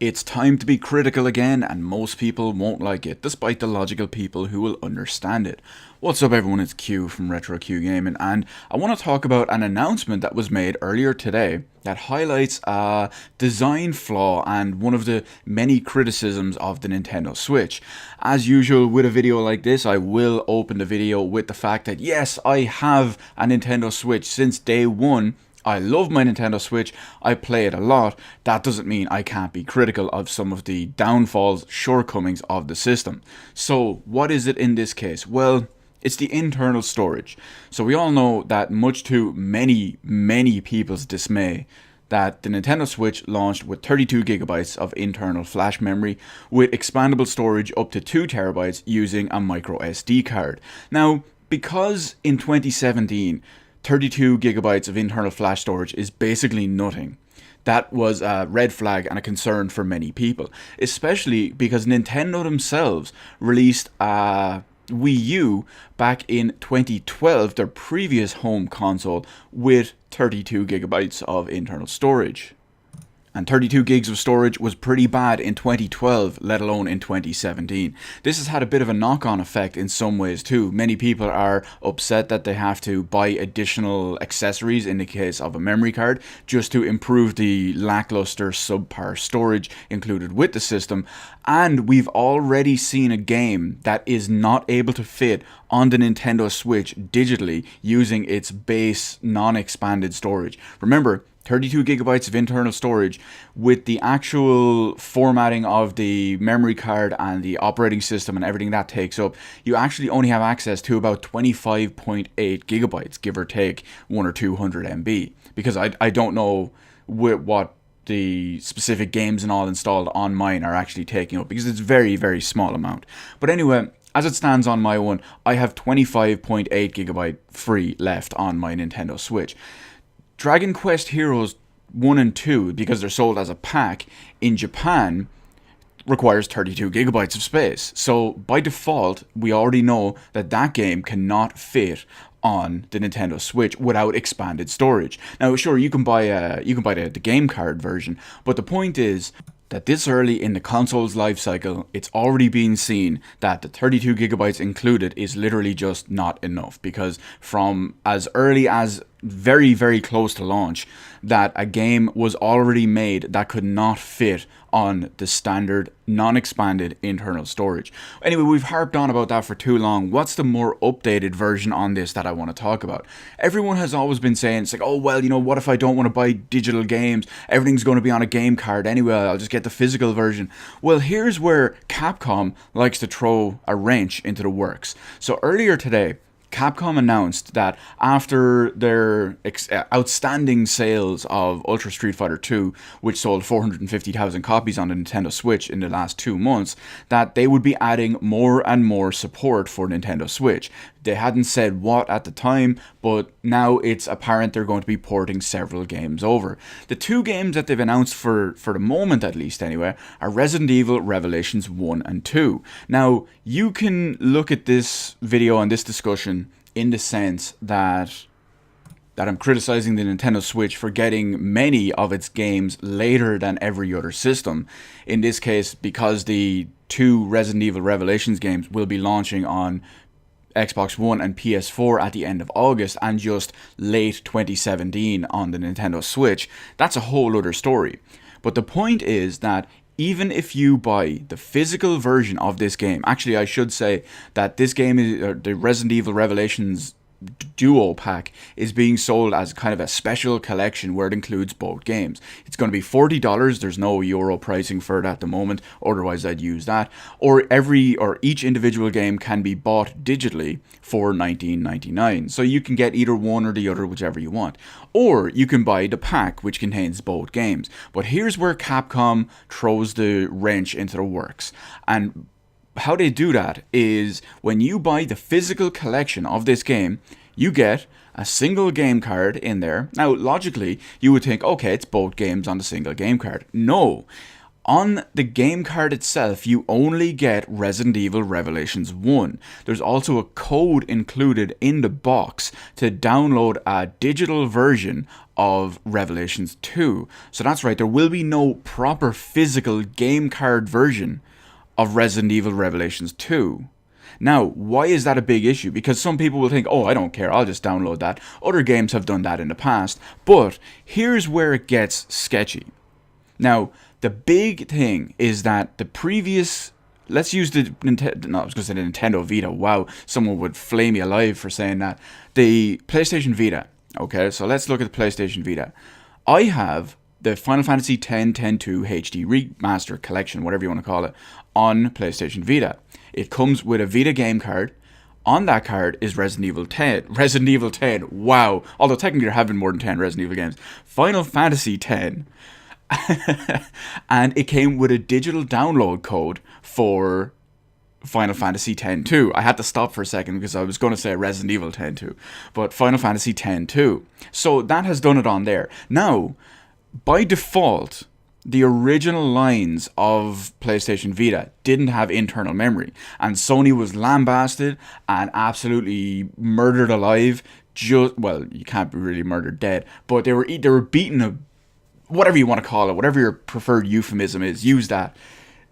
It's time to be critical again, and most people won't like it, despite the logical people who will understand it. What's up everyone, it's Q from Retro Q Gaming, and I want to talk about an announcement that was made earlier today that highlights a design flaw and one of the many criticisms of the Nintendo Switch. As usual with a video like this, I will open the video with the fact that yes, I have a Nintendo Switch since day one. I love my Nintendo Switch, I play it a lot. That doesn't mean I can't be critical of some of the downfalls, shortcomings of the system. So what is it in this case? Well, it's the internal storage. So we all know that, much to many people's dismay, that the Nintendo Switch launched with 32 gigabytes of internal flash memory with expandable storage up to 2 terabytes using a micro SD card. Now, because in 2017 32 gigabytes of internal flash storage is basically nothing, that was a red flag and a concern for many people, especially because Nintendo themselves released a Wii U back in 2012, their previous home console, with 32 gigabytes of internal storage. And 32 gigs of storage was pretty bad in 2012, let alone in 2017. This has had a bit of a knock-on effect in some ways too. Many people are upset that they have to buy additional accessories in the case of a memory card just to improve the lackluster subpar storage included with the system. And we've already seen a game that is not able to fit on the Nintendo Switch digitally using its base non-expanded storage. Remember, 32 gigabytes of internal storage with the actual formatting of the memory card and the operating system and everything that takes up, you actually only have access to about 25.8 gigabytes, give or take 1 or 200 MB. Because I don't know what the specific games and all installed on mine are actually taking up, because it's very small amount. But anyway, as it stands on my one, I have 25.8 gigabyte free left on my Nintendo Switch. Dragon Quest Heroes 1 and 2, because they're sold as a pack in Japan, requires 32 gigabytes of space. So by default, we already know that that game cannot fit on the Nintendo Switch without expanded storage. Now, sure, you can buy the game card version, but the point is that this early in the console's life cycle, it's already been seen that the 32 gigabytes included is literally just not enough, because from as early as very close to launch, that a game was already made that could not fit on the standard non-expanded internal storage. Anyway, we've harped on about that for too long. What's the more updated version on this that I want to talk about? Everyone has always been saying, it's like, oh well, you know, what if I don't want to buy digital games? Everything's going to be on a game card anyway, I'll just get the physical version. Well, here's where Capcom likes to throw a wrench into the works. So earlier today, Capcom announced that after their outstanding sales of Ultra Street Fighter 2, which sold 450,000 copies on the Nintendo Switch in the last 2 months, that they would be adding more and more support for Nintendo Switch. They hadn't said what at the time, but now it's apparent they're going to be porting several games over. The 2 games that they've announced for the moment, at least anyway, are Resident Evil Revelations 1 and 2. Now, you can look at this video and this discussion in the sense that I'm criticizing the Nintendo Switch for getting many of its games later than every other system. In this case, because the 2 Resident Evil Revelations games will be launching on Xbox One and PS4 at the end of August, and just late 2017 on the Nintendo Switch. That's a whole other story. But the point is that even if you buy the physical version of this game, actually I should say that this game is the Resident Evil Revelations Duo pack is being sold as kind of a special collection where it includes both games. It's going to be $40. There's no euro pricing for it at the moment, otherwise I'd use that. Or each individual game can be bought digitally for $19.99. So you can get either one or the other, whichever you want. Or you can buy the pack, which contains both games. But here's where Capcom throws the wrench into the works. And how they do that is, when you buy the physical collection of this game, you get a single game card in there. Now, logically, you would think, okay, it's both games on the single game card. No. On the game card itself, you only get Resident Evil Revelations 1. There's also a code included in the box to download a digital version of Revelations 2. So that's right, there will be no proper physical game card version of Resident Evil Revelations 2. Now, why is that a big issue? Because some people will think, oh, I don't care, I'll just download that. Other games have done that in the past. But here's where it gets sketchy. Now, the big thing is that the previous, let's use the Nintendo, no, I was going to say the Nintendo Vita. Wow, someone would flame me alive for saying that. The PlayStation Vita. Okay, so let's look at the PlayStation Vita. I have the Final Fantasy X, X-2 HD Remaster Collection, whatever you want to call it, on PlayStation Vita. It comes with a Vita game card. On that card is Resident Evil 10. Resident Evil 10, wow. Although technically there have been more than 10 Resident Evil games. Final Fantasy X. And it came with a digital download code for Final Fantasy X-2. I had to stop for a second because I was going to say Resident Evil X-2, but Final Fantasy X-2. So that has done it on there. Now, by default, the original lines of PlayStation Vita didn't have internal memory, and Sony was lambasted and absolutely murdered alive. Well, you can't be really murdered dead, but they were beaten a, whatever you want to call it, whatever your preferred euphemism is, use that.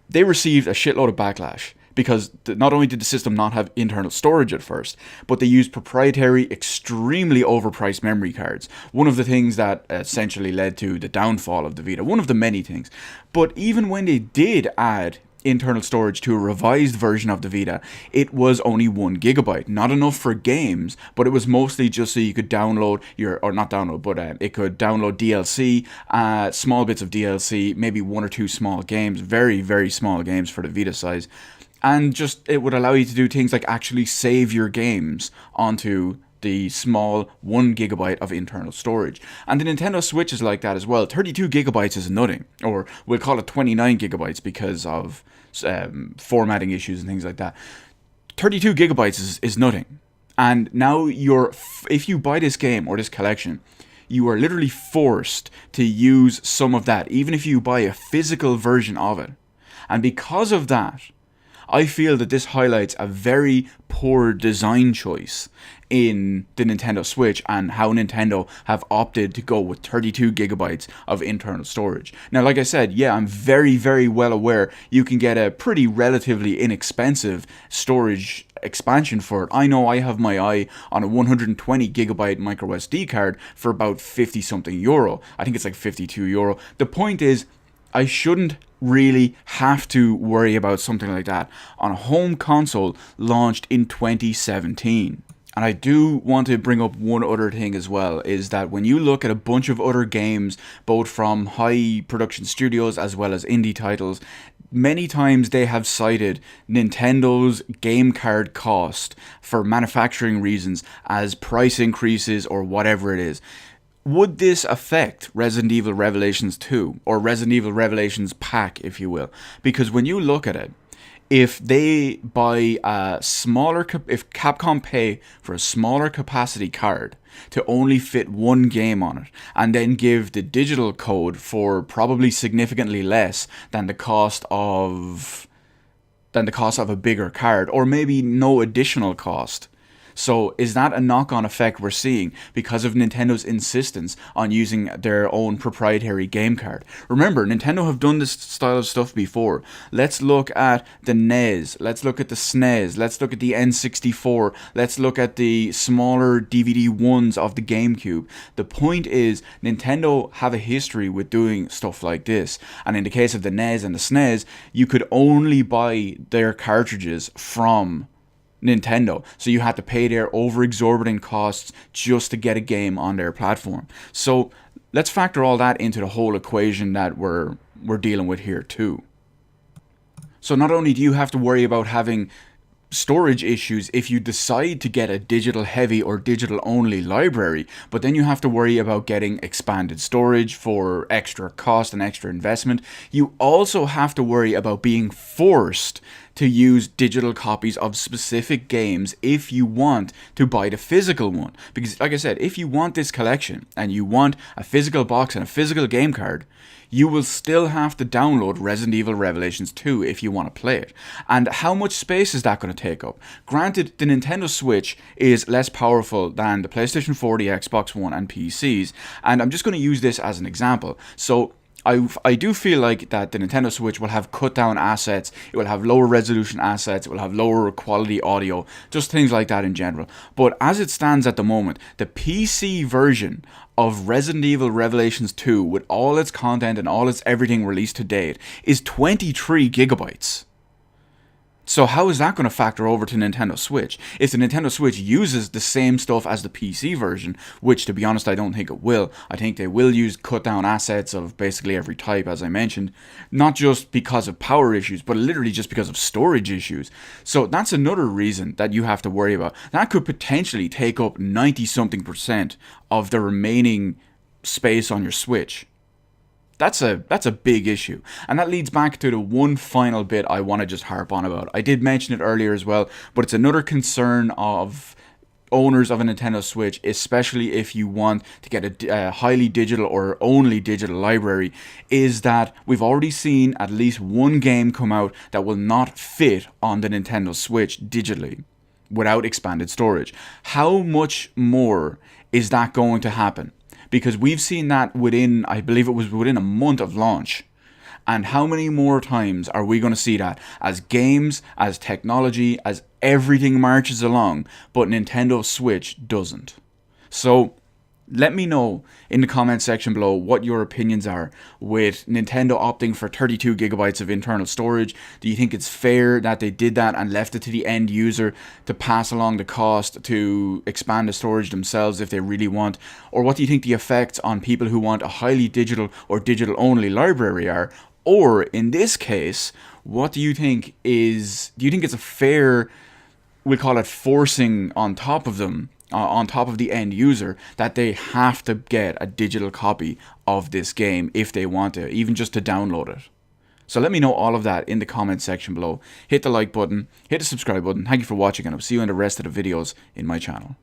They received a shitload of backlash because not only did the system not have internal storage at first, but they used proprietary, extremely overpriced memory cards. One of the things that essentially led to the downfall of the Vita. One of the many things. But even when they did add internal storage to a revised version of the Vita, it was only 1 gigabyte. Not enough for games, but it was mostly just so you could download or not download, but it could download DLC, small bits of DLC, maybe 1 or 2 small games, very, very small games for the Vita size. And just, it would allow you to do things like actually save your games onto the small 1 gigabyte of internal storage. And the Nintendo Switch is like that as well. 32 gigabytes is nothing, or we'll call it 29 gigabytes because of formatting issues and things like that. 32 gigabytes is nothing. And now if you buy this game or this collection, you are literally forced to use some of that, even if you buy a physical version of it. And because of that, I feel that this highlights a very poor design choice in the Nintendo Switch and how Nintendo have opted to go with 32 gigabytes of internal storage. Now, like I said, yeah, I'm very, very well aware you can get a pretty relatively inexpensive storage expansion for it. I know I have my eye on a 120 gigabyte micro SD card for about 50 something euro. I think it's like 52 euro. The point is, I shouldn't really have to worry about something like that on a home console launched in 2017. And I do want to bring up one other thing as well, is that when you look at a bunch of other games, both from high production studios as well as indie titles, many times they have cited Nintendo's game card cost for manufacturing reasons as price increases or whatever it is. Would this affect Resident Evil Revelations 2, or Resident Evil Revelations Pack, if you will? Because when you look at it, if they buy a smaller, if Capcom pay for a smaller capacity card to only fit 1 game on it, and then give the digital code for probably significantly less than the cost of a bigger card, or maybe no additional cost. So is that a knock-on effect we're seeing because of Nintendo's insistence on using their own proprietary game card? Remember, Nintendo have done this style of stuff before. Let's look at the NES. Let's look at the SNES. Let's look at the N64. Let's look at the smaller DVD ones of the GameCube. The point is, Nintendo have a history with doing stuff like this. And in the case of the NES and the SNES, you could only buy their cartridges from Nintendo, so you had to pay their over exorbitant costs just to get a game on their platform. So let's factor all that into the whole equation that we're dealing with here too. So not only do you have to worry about having storage issues if you decide to get a digital heavy or digital only library, but then you have to worry about getting expanded storage for extra cost and extra investment. You also have to worry about being forced to use digital copies of specific games if you want to buy the physical one. Because like I said, if you want this collection and you want a physical box and a physical game card, you will still have to download Resident Evil Revelations 2 if you want to play it. And how much space is that going to take up? Granted, the Nintendo Switch is less powerful than the PlayStation 4, the Xbox One, and PCs, and I'm just going to use this as an example. So I do feel like that the Nintendo Switch will have cut down assets, it will have lower resolution assets, it will have lower quality audio, just things like that in general. But as it stands at the moment, the PC version of Resident Evil Revelations 2 with all its content and all its everything released to date is 23 gigabytes. So how is that going to factor over to Nintendo Switch? If the Nintendo Switch uses the same stuff as the PC version, which to be honest I don't think it will. I think they will use cut down assets of basically every type, as I mentioned, not just because of power issues, but literally just because of storage issues. So that's another reason that you have to worry about. That could potentially take up 90-something% of the remaining space on your Switch. That's a big issue. And that leads back to the one final bit I want to just harp on about. I did mention it earlier as well, but it's another concern of owners of a Nintendo Switch, especially if you want to get a highly digital or only digital library, is that we've already seen at least one game come out that will not fit on the Nintendo Switch digitally without expanded storage. How much more is that going to happen? Because we've seen that within, I believe it was within a month of launch. And how many more times are we going to see that as games, as technology, as everything marches along, but Nintendo Switch doesn't? So let me know in the comment section below what your opinions are with Nintendo opting for 32 gigabytes of internal storage. Do you think it's fair that they did that and left it to the end user to pass along the cost to expand the storage themselves if they really want? Or what do you think the effects on people who want a highly digital or digital only library are? Or in this case, what do you think it's a fair, we'll call it forcing on top of them, on top of the end user, that they have to get a digital copy of this game if they want to, even just to download it? So let me know all of that in the comment section below. Hit the like button, hit the subscribe button. Thank you for watching, and I'll see you in the rest of the videos in my channel.